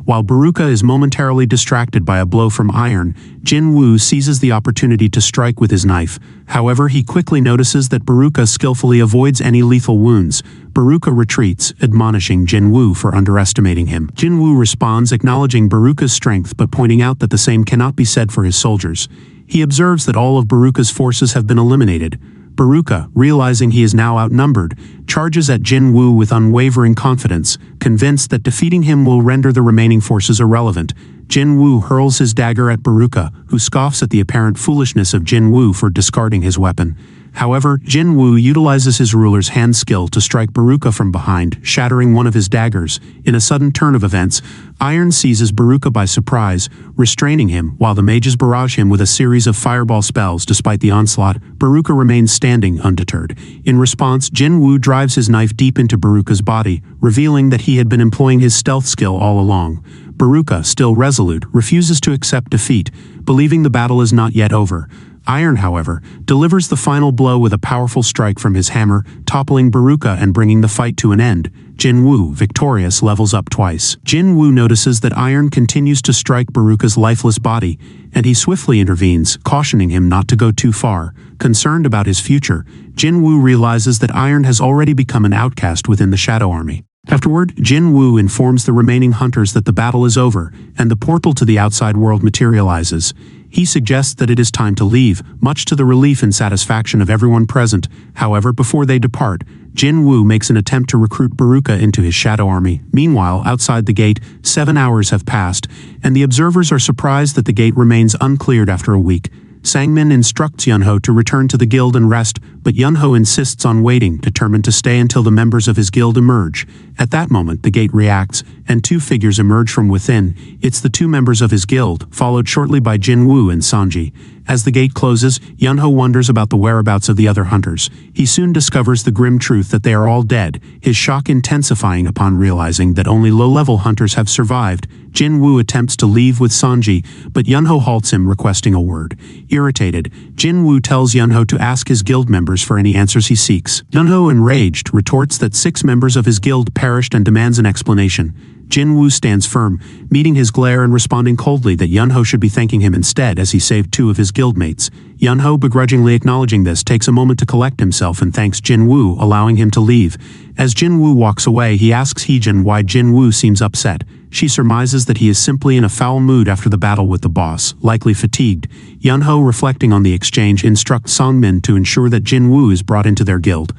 While Baruka is momentarily distracted by a blow from Iron, Jin Woo seizes the opportunity to strike with his knife. However, he quickly notices that Baruka skillfully avoids any lethal wounds. Baruka retreats, admonishing Jin Woo for underestimating him. Jin Woo responds, acknowledging Baruka's strength but pointing out that the same cannot be said for his soldiers. He observes that all of Baruka's forces have been eliminated. Baruka, realizing he is now outnumbered, charges at Jin Woo with unwavering confidence, convinced that defeating him will render the remaining forces irrelevant. Jin Woo hurls his dagger at Baruka, who scoffs at the apparent foolishness of Jin Woo for discarding his weapon. However, Jin Woo utilizes his ruler's hand skill to strike Baruka from behind, shattering one of his daggers. In a sudden turn of events, Iron seizes Baruka by surprise, restraining him while the mages barrage him with a series of fireball spells. Despite the onslaught, Baruka remains standing undeterred. In response, Jin Woo drives his knife deep into Baruka's body, revealing that he had been employing his stealth skill all along. Baruka, still resolute, refuses to accept defeat, believing the battle is not yet over. Iron, however, delivers the final blow with a powerful strike from his hammer, toppling Baruka and bringing the fight to an end. Jin Woo, victorious, levels up twice. Jin Woo notices that Iron continues to strike Baruka's lifeless body, and he swiftly intervenes, cautioning him not to go too far. Concerned about his future, Jin Woo realizes that Iron has already become an outcast within the Shadow Army. Afterward, Jin Woo informs the remaining hunters that the battle is over, and the portal to the outside world materializes. He suggests that it is time to leave, much to the relief and satisfaction of everyone present. However, before they depart, Jin Woo makes an attempt to recruit Baruka into his Shadow Army. Meanwhile, outside the gate, 7 hours have passed, and the observers are surprised that the gate remains uncleared after a week. Sangmin instructs Yunho to return to the guild and rest, but Yunho insists on waiting, determined to stay until the members of his guild emerge. At that moment, the gate reacts, and 2 figures emerge from within. It's the 2 members of his guild, followed shortly by Jin Woo and Sanji. As the gate closes, Yunho wonders about the whereabouts of the other hunters. He soon discovers the grim truth that they are all dead, his shock intensifying upon realizing that only low-level hunters have survived. Jin Woo attempts to leave with Sanji, but Yunho halts him, requesting a word. Irritated, Jin Woo tells Yunho to ask his guild members for any answers he seeks. Yunho, enraged, retorts that 6 members of his guild perished and demands an explanation. Jin Woo stands firm, meeting his glare and responding coldly that Yunho should be thanking him instead as he saved 2 of his guildmates. Yunho, begrudgingly acknowledging this, takes a moment to collect himself and thanks Jin Woo, allowing him to leave. As Jin Woo walks away, he asks Heejin why Jin Woo seems upset. She surmises that he is simply in a foul mood after the battle with the boss, likely fatigued. Yunho, reflecting on the exchange, instructs Sangmin to ensure that Jin Woo is brought into their guild.